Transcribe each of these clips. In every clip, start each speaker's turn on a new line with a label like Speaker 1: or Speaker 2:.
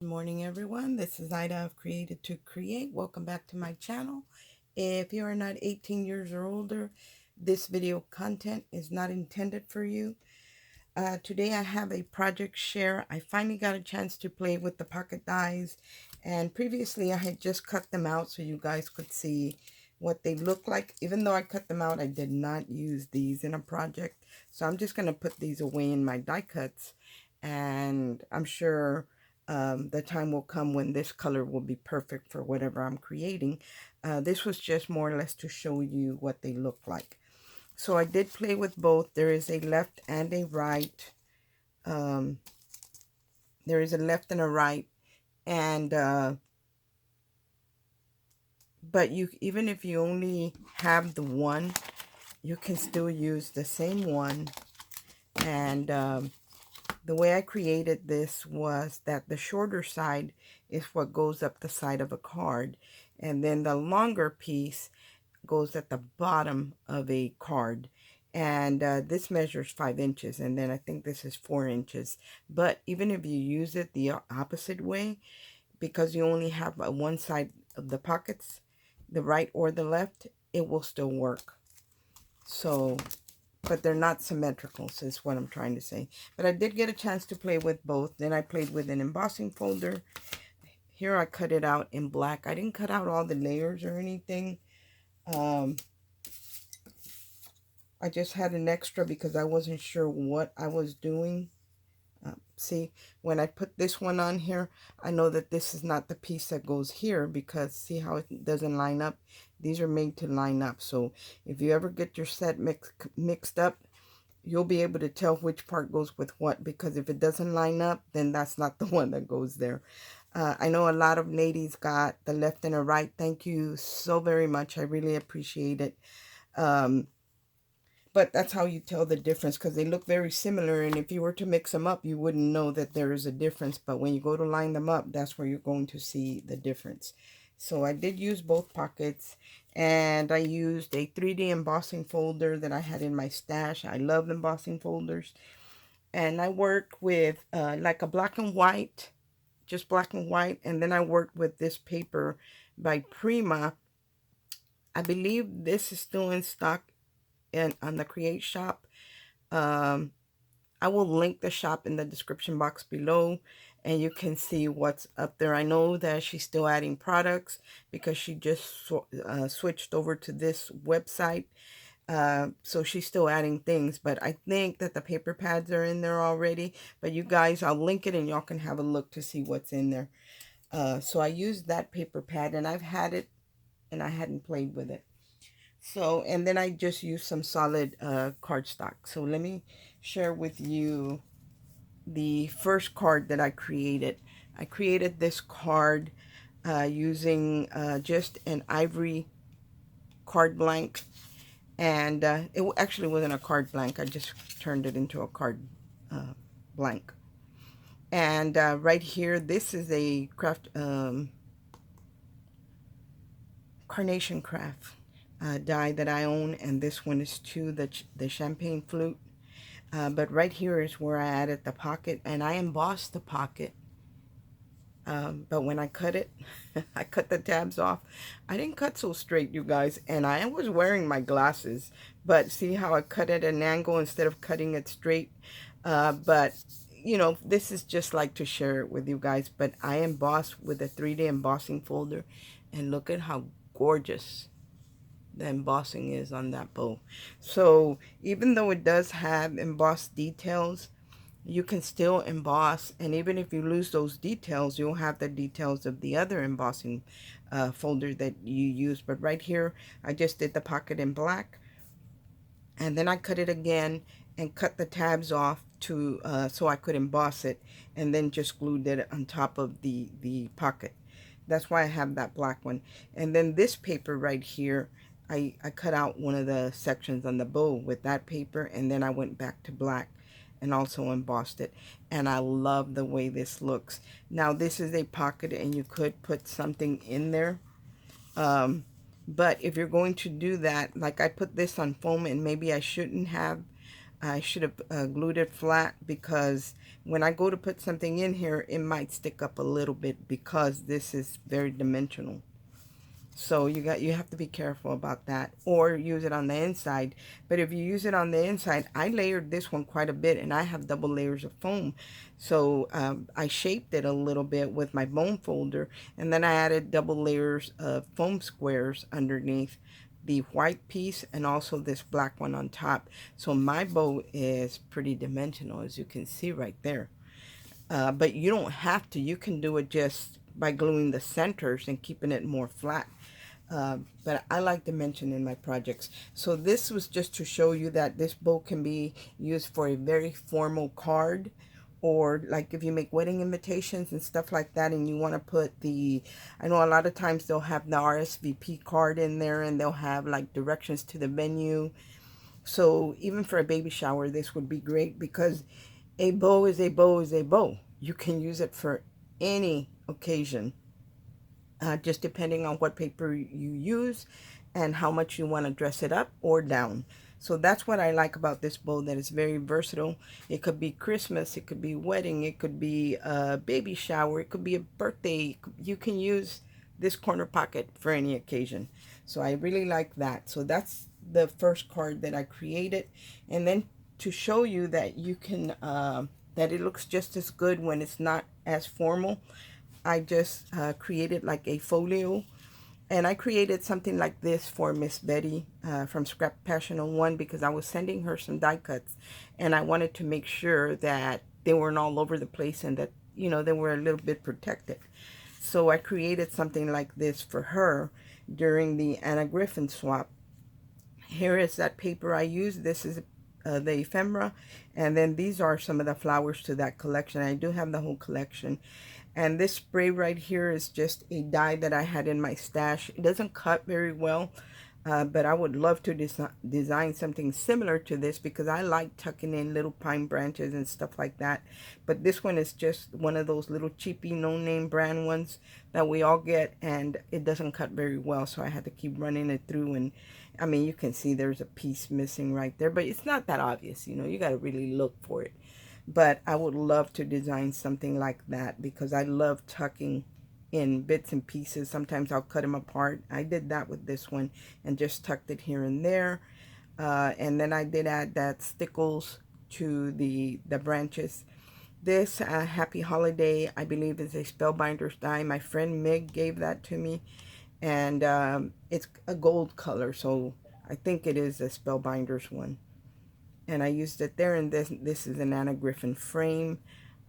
Speaker 1: Good morning, everyone. This is Ida of Created to Create. Welcome back to my channel. If you are not 18 years or older, this video content is not intended for you. Today I have a project share. I finally got a chance to play with the pocket dies, and previously I had just cut them out so you guys could see what they look like. Even though I cut them out, I did not use these in a project. So I'm just going to put these away in my die cuts, and I'm sure the time will come when this color will be perfect for whatever I'm creating. This was just more or less to show you what they look like. So I did play with both. There is a left and a right. Um, there is a left and a right. And, but you, even if you only have the one, you can still use the same one. And the way I created this was that the shorter side is what goes up the side of a card. And then the longer piece goes at the bottom of a card. And this measures 5 inches, and then I think this is 4 inches. But even if you use it the opposite way, because you only have one side of the pockets, the right or the left, it will still work. So, but they're not symmetrical, so is what I'm trying to say. But I did get a chance to play with both. Then I played with an embossing folder. Here I cut it out in black. I didn't cut out all the layers or anything. I just had an extra because I wasn't sure what I was doing. See, when I put this one on here, I know that this is not the piece that goes here because see how it doesn't line up? These are made to line up. So if you ever get your set mixed up, you'll be able to tell which part goes with what, because if it doesn't line up, then that's not the one that goes there. I know a lot of ladies got the left and the right. Thank you so very much. I really appreciate it. But that's how you tell the difference, because they look very similar, and if you were to mix them up, you wouldn't know that there is a difference. But when you go to line them up, that's where you're going to see the difference. So I did use both pockets, and I used a 3D embossing folder that I had in my stash. I love embossing folders. And I worked with like a black and white, just black and white, and then I worked with this paper by Prima. I believe this is still in stock and on the Create shop. um, I will link the shop in the description box below, and you can see what's up there. I know that she's still adding products because she just switched over to this website. So she's still adding things, but I think that the paper pads are in there already. But you guys, I'll link it and y'all can have a look to see what's in there. So I used that paper pad, and I've had it and I hadn't played with it. So, and then I just used some solid cardstock. So let me share with you the first card that I created. I created this card using just an ivory card blank. And it actually wasn't a card blank. I just turned it into a card blank. And right here, this is a craft Carnation Craft die that I own, and this one is too, the champagne flute. But right here is where I added the pocket, and I embossed the pocket. But when I cut it, I cut the tabs off. I didn't cut so straight, you guys, and I was wearing my glasses. But see how I cut it at an angle instead of cutting it straight? But, you know, this is just like to share it with you guys. But I embossed with a 3D embossing folder, and look at how gorgeous the embossing is on that bow. So even though it does have embossed details, you can still emboss, and even if you lose those details, you'll have the details of the other embossing folder that you use. But right here, I just did the pocket in black, and then I cut it again and cut the tabs off to so I could emboss it, and then just glued it on top of the pocket. That's why I have that black one. And then this paper right here, I cut out one of the sections on the bow with that paper, and then I went back to black and also embossed it. And I love the way this looks. Now this is a pocket, and you could put something in there. But if you're going to do that, like I put this on foam, and maybe I shouldn't have, I should have glued it flat, because when I go to put something in here, it might stick up a little bit because this is very dimensional. So you have to be careful about that, or use it on the inside. But if you use it on the inside, I layered this one quite a bit, and I have double layers of foam. So I shaped it a little bit with my bone folder, and then I added double layers of foam squares underneath the white piece and also this black one on top. So my bow is pretty dimensional, as you can see right there. But you don't have to. You can do it just by gluing the centers and keeping it more flat. But I like to mention in my projects. So this was just to show you that this bow can be used for a very formal card, or like if you make wedding invitations and stuff like that, and you want to put the, I know a lot of times they'll have the RSVP card in there, and they'll have like directions to the venue. So even for a baby shower, this would be great, because a bow is a bow is a bow. You can use it for any occasion, just depending on what paper you use and how much you want to dress it up or down. So that's what I like about this bow, that it's very versatile. It could be Christmas, it could be wedding, it could be a baby shower, it could be a birthday. You can use this corner pocket for any occasion. So I really like that. So that's the first card that I created. And then to show you that you can, that it looks just as good when it's not as formal, I just created like a folio, and I created something like this for Miss Betty from Scrap Passion 01, because I was sending her some die cuts, and I wanted to make sure that they weren't all over the place, and that, you know, they were a little bit protected. So I created something like this for her during the Anna Griffin swap. Here is that paper I used. This is the ephemera, and then these are some of the flowers to that collection. I do have the whole collection. And this spray right here is just a die that I had in my stash. It doesn't cut very well, but I would love to design something similar to this, because I like tucking in little pine branches and stuff like that. But this one is just one of those little cheapy no-name brand ones that we all get, and it doesn't cut very well, so I had to keep running it through. And I mean, you can see there's a piece missing right there, but it's not that obvious, you know. You got to really look for it. But I would love to design something like that, because I love tucking in bits and pieces. Sometimes I'll cut them apart. I did that with this one and just tucked it here and there. And then I did add that stickles to the branches. This Happy Holiday, I believe, is a Spellbinders die. My friend Mig gave that to me. And it's a gold color, so I think it is a Spellbinders one. And I used it there. And this is an Anna Griffin frame.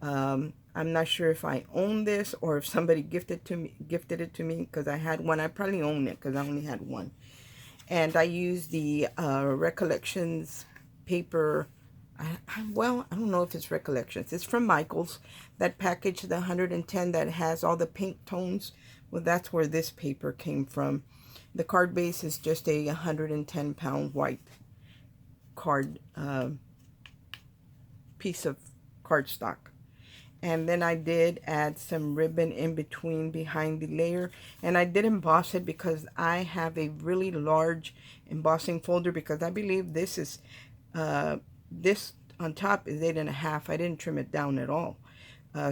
Speaker 1: I'm not sure if I own this or if somebody gifted it to me, because I had one. I probably own it because I only had one. And I used the Recollections paper. Well, I don't know if it's Recollections. It's from Michaels. That package, the 110 that has all the pink tones. Well, that's where this paper came from. The card base is just a 110-pound white card piece of cardstock. And then I did add some ribbon in between behind the layer, and I did emboss it because I have a really large embossing folder, because I believe this is this on top is 8.5. I didn't trim it down at all.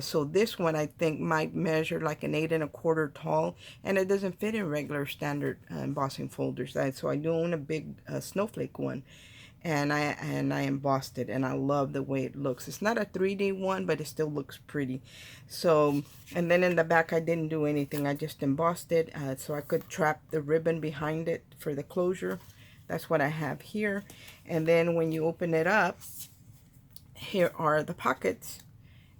Speaker 1: So this one I think might measure like an 8 1/4 tall, and it doesn't fit in regular standard embossing folders. So I do own a big snowflake one, and I embossed it, and I love the way it looks. It's not a 3D one, but it still looks pretty. So, and then in the back I didn't do anything. I just embossed it so I could trap the ribbon behind it for the closure. That's what I have here. And then when you open it up, here are the pockets.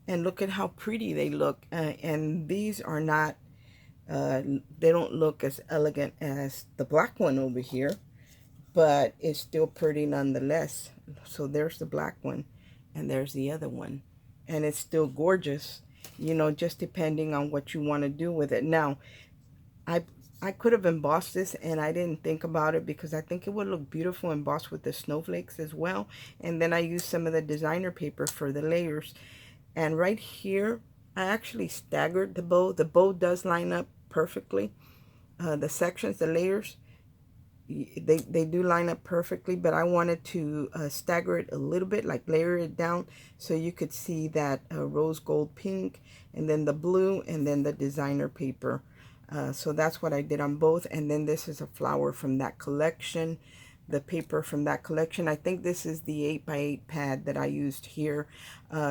Speaker 1: And look at how pretty they look. And these are not, they don't look as elegant as the black one over here, but it's still pretty nonetheless. So there's the black one, and there's the other one. And it's still gorgeous, you know, just depending on what you want to do with it. Now, I could have embossed this, and I didn't think about it because I think it would look beautiful embossed with the snowflakes as well. And then I used some of the designer paper for the layers. And right here, I actually staggered the bow. The bow does line up perfectly. The sections, the layers, they do line up perfectly, but I wanted to stagger it a little bit, like layer it down, so you could see that rose gold pink, and then the blue, and then the designer paper. So that's what I did on both. And then this is a flower from that collection, the paper from that collection. I think this is the 8x8 pad that I used here.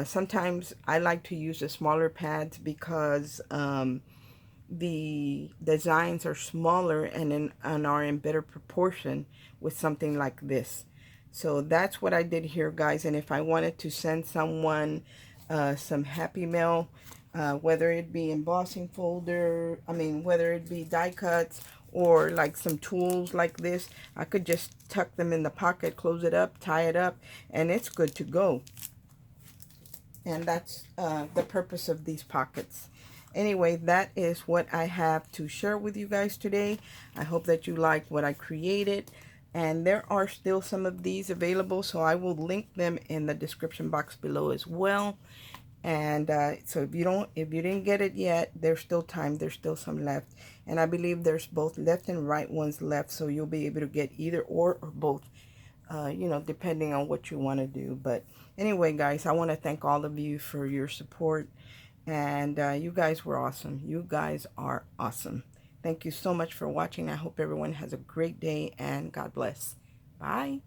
Speaker 1: Sometimes I like to use the smaller pads because the designs are smaller and are in better proportion with something like this. So that's what I did here, guys. And if I wanted to send someone some happy mail, whether it be embossing folder, whether it be die cuts or like some tools like this, I could just tuck them in the pocket, close it up, tie it up, and it's good to go. And that's the purpose of these pockets. Anyway, that is what I have to share with you guys today. I hope that you liked what I created. And there are still some of these available, so I will link them in the description box below as well. And so if you didn't get it yet, there's still time. There's still some left. And I believe there's both left and right ones left, so you'll be able to get either or both. Depending on what you want to do. But anyway, guys, I want to thank all of you for your support. And you guys were awesome. You guys are awesome. Thank you so much for watching. I hope everyone has a great day, and God bless. Bye.